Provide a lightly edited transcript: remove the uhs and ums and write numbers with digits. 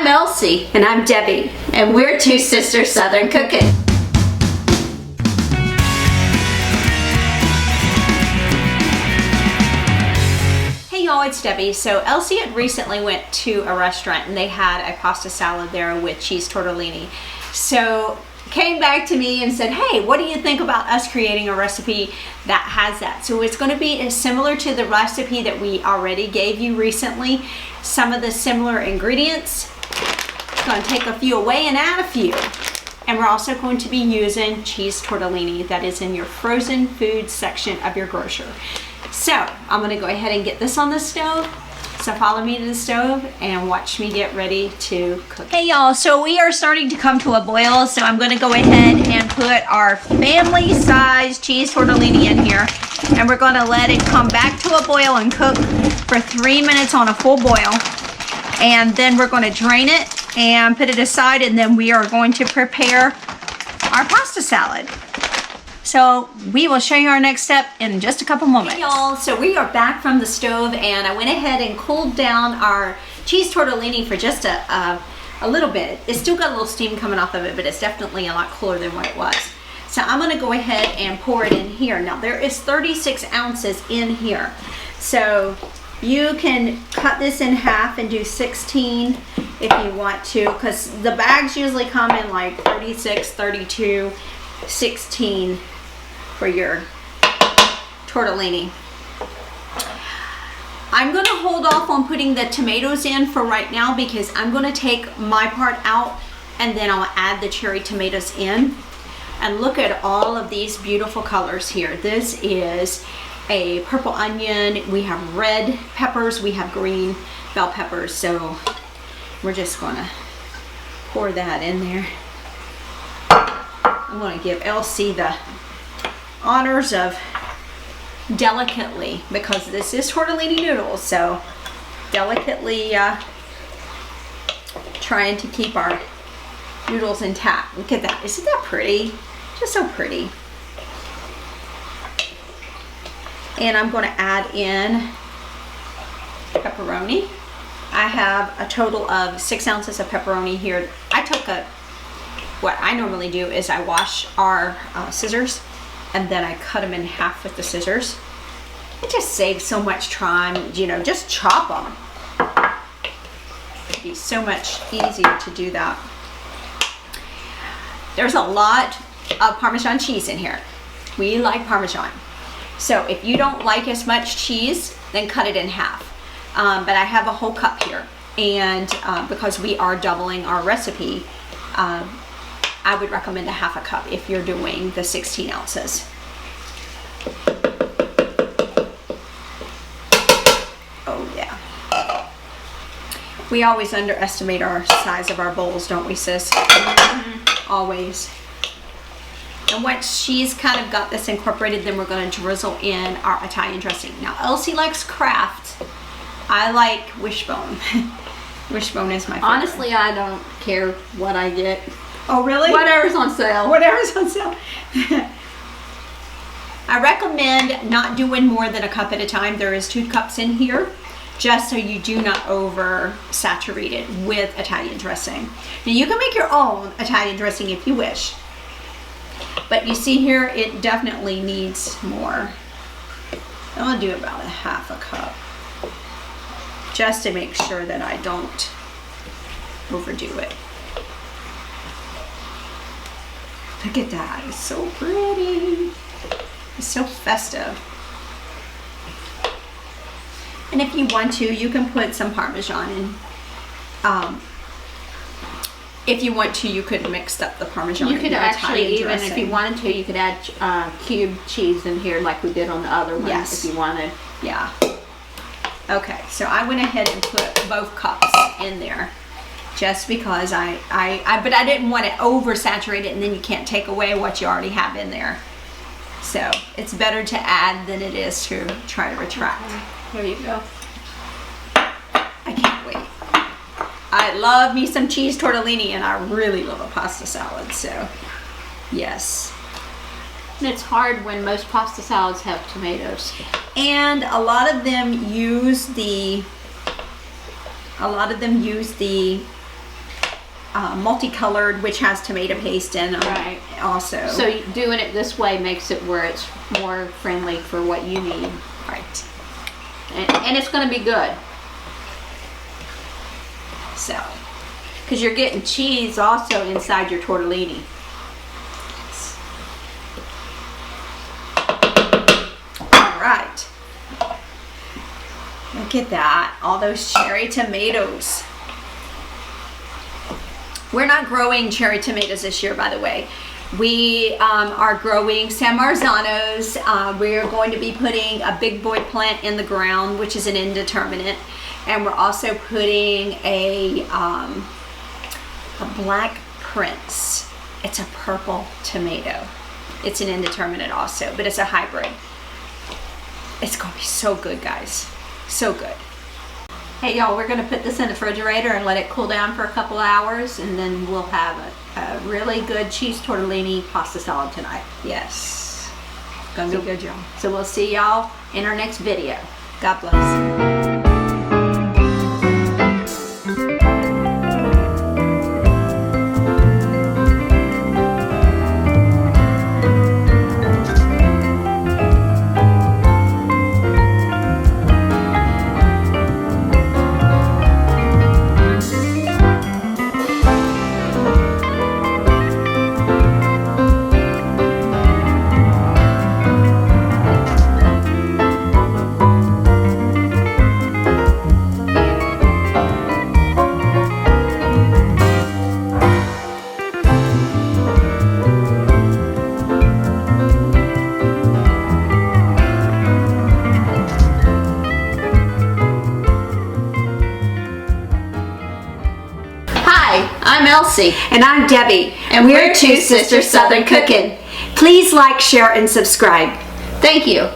I'm Elsie. And I'm Debbie. And we're two sisters Southern cooking. Hey y'all, it's Debbie. So Elsie had recently went to a restaurant and they had a pasta salad there with cheese tortellini. So came back to me and said, hey, what do you think about us creating a recipe that has that? So it's going to be similar to the recipe that we already gave you recently. Some of the similar ingredients. Going to take a few away and add a few. And we're also going to be using cheese tortellini that is in your frozen food section of your grocer. So I'm going to go ahead and get this on the stove. So follow me to the stove and watch me get ready to cook. Hey y'all, so we are starting to come to a boil, so I'm going to go ahead and put our family size cheese tortellini in here, and we're going to let it come back to a boil and cook for 3 minutes on a full boil. And then we're going to drain it and put it aside, and then we are going to prepare our pasta salad. So we will show you our next step in just a couple moments. Hey y'all, so we are back from the stove, and I went ahead and cooled down our cheese tortellini for just a little bit. It's still got a little steam coming off of it, but it's definitely a lot cooler than what it was. So I'm gonna go ahead and pour it in here. Now there is 36 ounces in here. So you can cut this in half and do 16 if you want to, because the bags usually come in like 36, 32, 16 for your tortellini. I'm going to hold off on putting the tomatoes in for right now because I'm going to take my part out and then I'll add the cherry tomatoes in. And look at all of these beautiful colors here. This is a purple onion, we have red peppers, we have green bell peppers, so we're just going to pour that in there. I'm going to give Elsie the honors of delicately, because this is tortellini noodles, so delicately trying to keep our noodles intact. Look at that. Isn't that pretty? Just so pretty. And I'm going to add in pepperoni. I have a total of 6 ounces of pepperoni here. I took what I normally do is I wash our scissors and then I cut them in half with the scissors. It just saves so much time, you know, just chop them. It'd be so much easier to do that. There's a lot of Parmesan cheese in here. We like Parmesan. So if you don't like as much cheese, then cut it in half. But I have a whole cup here. And because we are doubling our recipe, I would recommend a half a cup if you're doing the 16 ounces. Oh yeah. We always underestimate our size of our bowls, don't we, sis? Mm-hmm. Always. And once she's kind of got this incorporated, then we're going to drizzle in our Italian dressing. Now, Elsie likes Kraft. I like Wishbone. Wishbone is my favorite. Honestly, I don't care what I get. Oh, really? Whatever's on sale. Whatever's on sale. I recommend not doing more than a cup at a time. There is 2 cups in here, just so you do not oversaturate it with Italian dressing. Now, you can make your own Italian dressing if you wish. But you see here, it definitely needs more. I'll do about a half a cup, just to make sure that I don't overdo it. Look at that, it's so pretty. It's so festive. And if you want to, you can put some Parmesan in. If you want to, you could mix up the Parmesan. You could actually, even if you wanted to, you could add cubed cheese in here like we did on the other one. Yes. If you wanted. Yeah. Okay, so I went ahead and put both cups in there, just because but I didn't want it oversaturated and then you can't take away what you already have in there. So it's better to add than it is to try to retract. There you go. I can't wait. I love me some cheese tortellini, and I really love a pasta salad, so yes. And it's hard when most pasta salads have tomatoes. And a lot of them use the multicolored, which has tomato paste in them. Right. Also. So doing it this way makes it where it's more friendly for what you need. Right. And it's going to be good. So. Because you're getting cheese also inside your tortellini. All right. Look at that. All those cherry tomatoes. We're not growing cherry tomatoes this year, by the way. We are growing San Marzanos. We are going to be putting a big boy plant in the ground, which is an indeterminate. And we're also putting a Black Prince. It's a purple tomato. It's an indeterminate also, but it's a hybrid. It's going to be so good, guys. So good. Hey y'all, we're going to put this in the refrigerator and let it cool down for a couple hours, and then we'll have a really good cheese tortellini pasta salad tonight. Yes. Gonna be good, y'all. So we'll see y'all in our next video. God bless. I'm Elsie. And I'm Debbie. And we're Two Sisters Southern Cooking. Please like, share, and subscribe. Thank you.